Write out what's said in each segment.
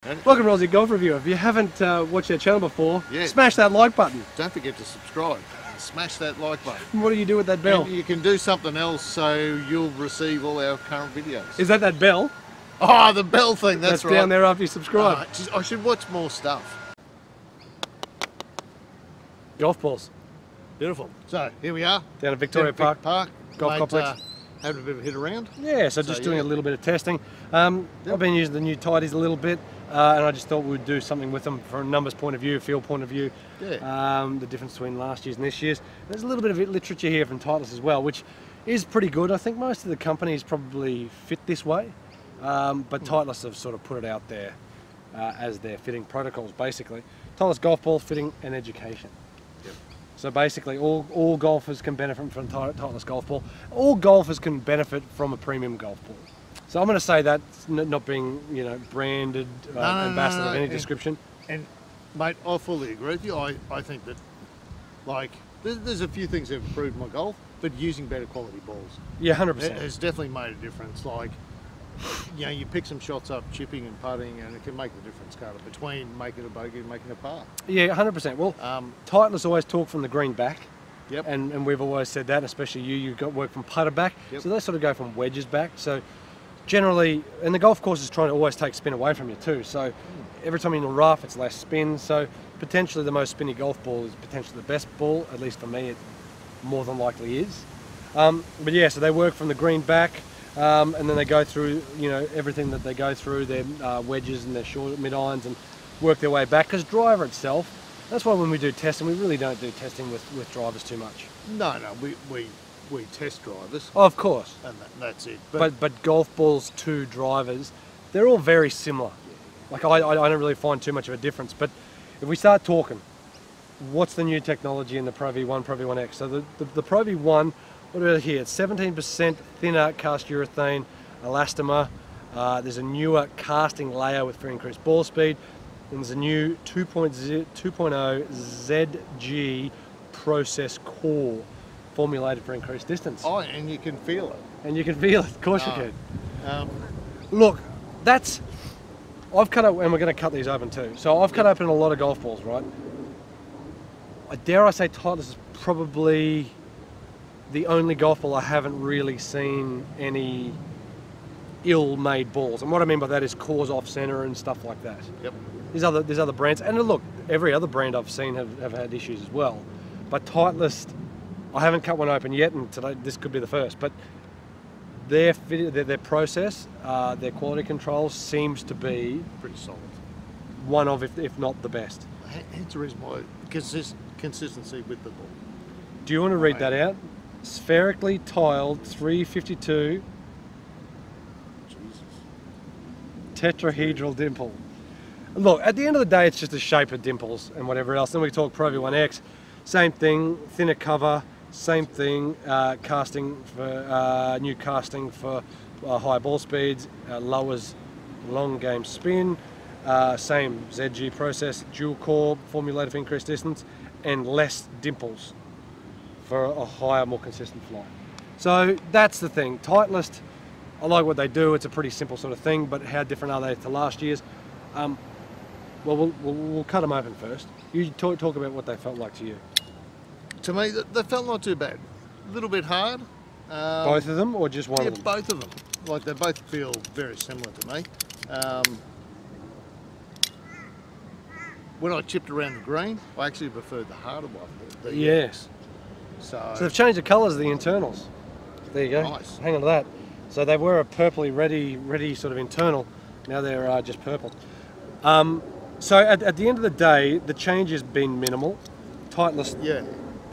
Welcome to Aussie Golf Review. If you haven't watched our channel before, smash that like button. Don't forget to subscribe. Smash that like button. What do you do with that bell? And you can do something else so you'll receive all our current videos. Is that bell? Oh, the bell thing, that's right. Down there after you subscribe. I should watch more stuff. Golf balls. Beautiful. So, here we are. Down at Victoria Park. Golf complex. Having a bit of a hit around. Yeah, so just doing a little bit of testing. I've been using the new tighties a little bit, and I just thought we'd do something with them from a numbers point of view, field point of view, the difference between last year's and this year's. There's a little bit of literature here from Titleist as well, which is pretty good. I think most of the companies probably fit this way, but Titleist have sort of put it out there as their fitting protocols, basically. Titleist golf ball fitting and education. So basically, all golfers can benefit from Titleist golf ball. All golfers can benefit from a premium golf ball. So I'm going to say that, not being branded ambassador of any description. And mate, I fully agree with you. I think that there's a few things that have improved my golf, but using better quality balls. Yeah, 100%. Has definitely made a difference. You pick some shots up, chipping and putting, and it can make the difference, between making a bogey and making a par. Yeah, 100%. Well, Titleist always talk from the green back. Yep. And we've always said that, especially you got work from putter back. Yep. So they sort of go from wedges back. So generally, and the golf course is trying to always take spin away from you too. So every time you're in the rough, it's less spin. So potentially the most spinny golf ball is potentially the best ball. At least for me, it more than likely is. But yeah, so they work from the green back. And then they go through, everything that they go through, their wedges and their short mid-irons, and work their way back. Because driver itself, that's why when we do testing, we really don't do testing with drivers too much. No, we test drivers. Oh, of course. And that's it. But golf balls to drivers, they're all very similar. Like I don't really find too much of a difference. But if we start talking, what's the new technology in the Pro V1, Pro V1x? So the Pro V1, what are we here? It's 17% thinner cast urethane elastomer. There's a newer casting layer with for increased ball speed. And there's a new 2.0 ZG process core formulated for increased distance. Oh, and you can feel it. And you can feel it, of course you can. Look, I've cut up, and we're going to cut these open too. So I've cut open a lot of golf balls, right? Dare I say Titleist is probably the only golf ball I haven't really seen any ill-made balls. And what I mean by that is cores off-center and stuff like that. Yep. There's other brands, and look, every other brand I've seen have had issues as well. But Titleist, I haven't cut one open yet, and today this could be the first. But their process, their quality control seems to be pretty solid. One of, if not the best. Hence the reason why consistency with the ball. Do you want to read that out? Spherically tiled 352 tetrahedral dimple. Look, at the end of the day, it's just the shape of dimples and whatever else. Then we talk Pro V1x, same thing, thinner cover, same thing, casting for new casting for high ball speeds, lowers long game spin, same ZG process, dual core formulated for increased distance, and less dimples for a higher, more consistent fly. So that's the thing. Titleist, I like what they do. It's a pretty simple sort of thing, but how different are they to last year's? Well, we'll cut them open first. You talk about what they felt like to you. To me, they felt not too bad. A little bit hard. Both of them, or just one of them? Yeah, both of them. They both feel very similar to me. When I chipped around the green, I actually preferred the harder one. Yes. So they've changed the colours of the internals. There you go. Nice. Hang on to that. So they were a purpley ready sort of internal. Now they're just purple. So at the end of the day, the change has been minimal. Titleist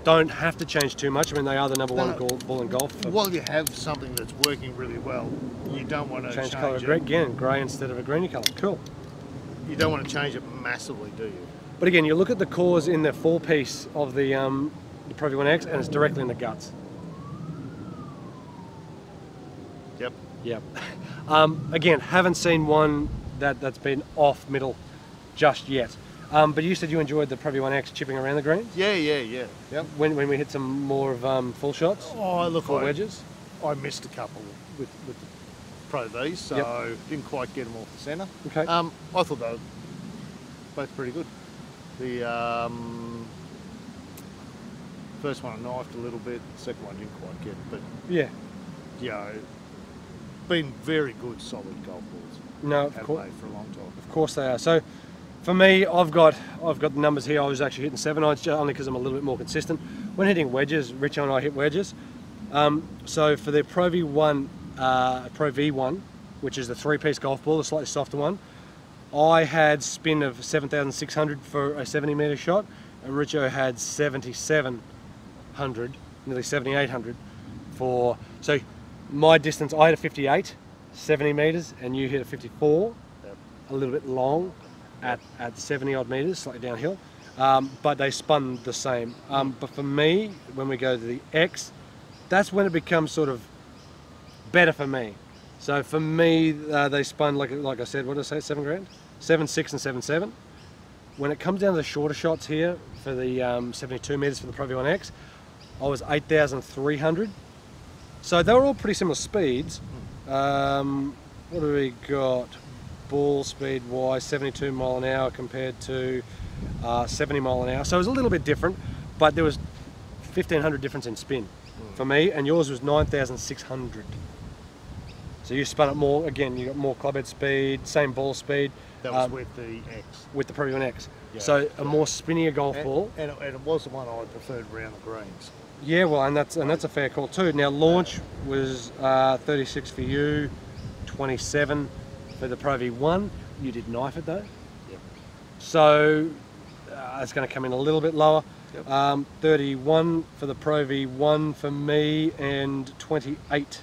don't have to change too much. I mean, they are the number one ball in golf. While you have something that's working really well, you don't want to change colour again, grey instead of a greeny colour. Cool. You don't want to change it massively, do you? But again, you look at the cores in the four-piece of the Pro V1x, and it's directly in the guts. Yep. Again, haven't seen one that's been off middle just yet. But you said you enjoyed the Pro V1x chipping around the greens? Yeah. Yep. When we hit some more of full shots? Oh, look, wedges? I missed a couple with Pro Vs, so didn't quite get them off the centre. Okay. I thought they were both pretty good. The first one I knifed a little bit, the second one didn't quite get it, but yeah, you know, been very good, solid golf balls. No, Have course, they for a long time. of course they are. So for me, I've got the numbers here. I was actually hitting 7-irons only because I'm a little bit more consistent. When hitting wedges, Richo and I hit wedges. So for the Pro V1, which is the 3-piece golf ball, the slightly softer one, I had spin of 7,600 for a 70-metre shot, and Richo had 7,700, nearly 7,800 for. So my distance, I had a 58, 70 metres, and you hit a 54, a little bit long at 70 odd metres, slightly downhill, but they spun the same. But for me, when we go to the X, that's when it becomes sort of better for me. So for me, they spun, like I said, what did I say, 7 grand? 7.6 and 7.7. When it comes down to the shorter shots here, for the 72 metres for the Pro V1X, I was 8,300. So they were all pretty similar speeds. What do we got? Ball speed wise, 72 mile an hour compared to 70 mile an hour. So it was a little bit different, but there was 1,500 difference in spin for me, and yours was 9,600. So you spun it more, again, you got more club head speed, same ball speed. That was with the X. With the Pro V1X. Yeah. So a more spinnier golf ball. And it was the one I preferred around the greens. Yeah, well, and that's a fair call too. Now launch was 36 for you, 27 for the Pro V1. You did knife it though. Yep. So it's going to come in a little bit lower. Yep. 31 for the Pro V1 for me, and 28.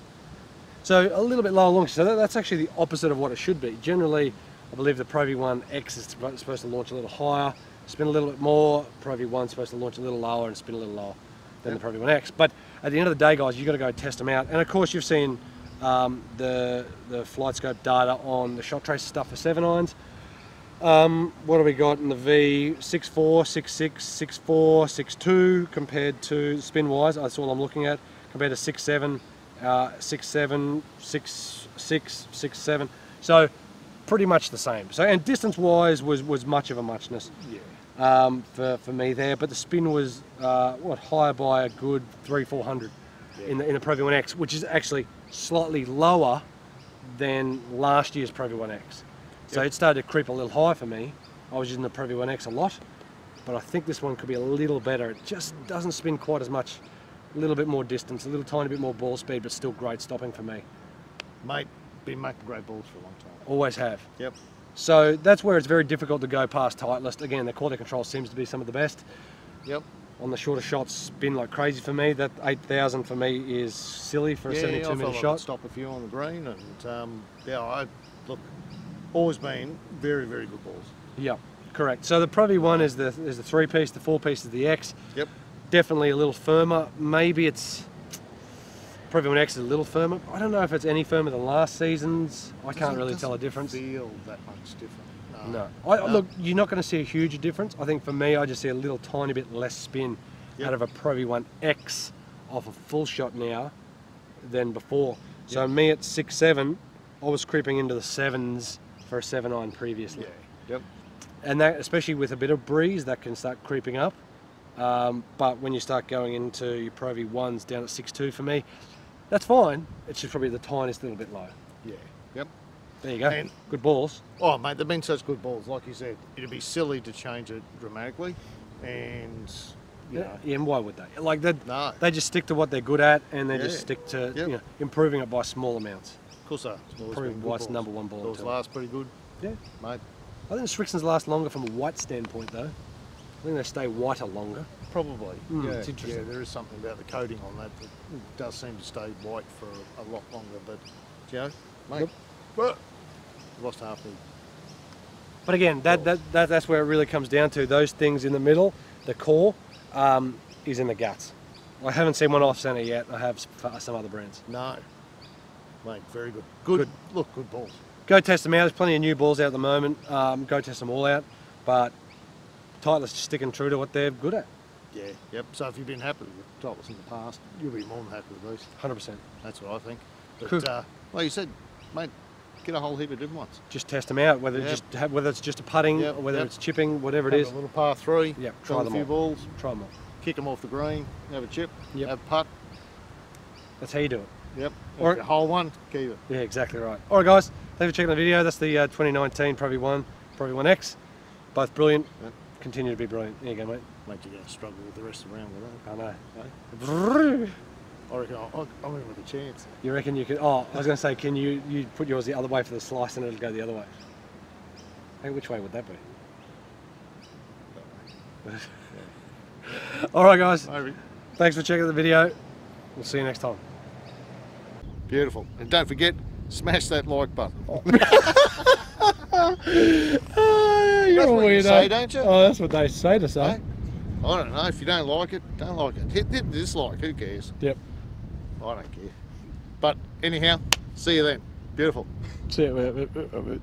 So a little bit lower launch. So that's actually the opposite of what it should be. Generally, I believe the Pro V1X is supposed to launch a little higher, spin a little bit more. Pro V1 is supposed to launch a little lower and spin a little lower than the Pro V1X. But at the end of the day, guys, you've got to go test them out. And of course, you've seen the flight scope data on the shot tracer stuff for 7-irons. What do we got in the V? 6.4, 6.6, 6.4, 6.2 compared to spin-wise. That's all I'm looking at. Compared to 6.7, 6.7, 6.6, 6.7. So pretty much the same. So, and distance-wise was much of a muchness. Yeah. For me there, but the spin was higher by a good 300-400 in the Pro V1X, which is actually slightly lower than last year's Pro V1X. So it started to creep a little high for me. I was using the Pro V1X a lot, but I think this one could be a little better. It just doesn't spin quite as much, a little bit more distance, a little tiny bit more ball speed, but still great stopping for me. Mate, been making great balls for a long time. Always have. Yep. So that's where it's very difficult to go past Titleist. Again, the quality control seems to be some of the best. Yep. On the shorter shots, spin like crazy for me. That 8,000 for me is silly for a 72-metre shot. I'd stop a few on the green, and always been very, very good balls. Yeah, correct. So the Pro V1 is the 3-piece, the 4-piece is the X. Yep. Definitely a little firmer. Maybe it's Pro V1X is a little firmer. I don't know if it's any firmer than last season's. I can't really tell a difference. Feel that much different. No. Look, you're not going to see a huge difference. I think for me, I just see a little tiny bit less spin out of a Pro V1X off a full shot now than before. So me at 6.7, I was creeping into the 7s for a 7-iron previously. Yeah. Yep. And that, especially with a bit of breeze, that can start creeping up. But when you start going into your Pro V1s down at 6.2 for me, that's fine. It's just probably the tiniest little bit low. Yeah. Yep. There you go. And good balls. Oh, mate, they've been such good balls. Like you said, it'd be silly to change it dramatically. And, Yeah, and why would they? Like they just stick to what they're good at, and they just stick to improving it by small amounts. Of course, probably White's number one ball. Those last pretty good. Yeah, mate. I think the Richardsons last longer from a white standpoint, though. I think they stay whiter longer. Probably. It's interesting. Yeah, there is something about the coating on that does seem to stay white for a lot longer. But, mate, lost half the. But again, that's where it really comes down to. Those things in the middle, the core, is in the guts. I haven't seen one off centre yet. I have some other brands. No. Mate, very good. Good. Look, good balls. Go test them out. There's plenty of new balls out at the moment. Go test them all out. But Titleist is sticking true to what they're good at. Yeah, yep. So if you've been happy with Titleist in the past, you'll be more than happy with these. 100%. That's what I think. But cool. Like you said, mate, get a whole heap of different ones. Just test them out, whether whether it's just a putting, or whether it's chipping, whatever it is. A little par 3. Yeah, try them a few all. balls. Try them all. Kick them off the green. Have a chip. Yep. Have a putt. That's how you do it. Yep. Or a hole one. Keep it. Yeah, exactly right. All right, guys. Thanks for checking the video. That's the 2019 Pro V1, Pro V1x. Both brilliant. Yep. Continue to be brilliant. There you go, mate. Mate, you're going to struggle with the rest of the round with that. I know. Eh? I reckon I'm in with a chance. You reckon you could? Oh, I was going to say, can you put yours the other way for the slice and it'll go the other way? Hey, which way would that be? All right, guys. Maybe. Thanks for checking the video. We'll see you next time. Beautiful. And don't forget, smash that like button. You're a weirdo. Say, don't you? Oh, that's what they say to say. Hey? I don't know. If you don't like it, don't like it. Hit the dislike. Who cares? Yep. I don't care. But anyhow, see you then. Beautiful. See you.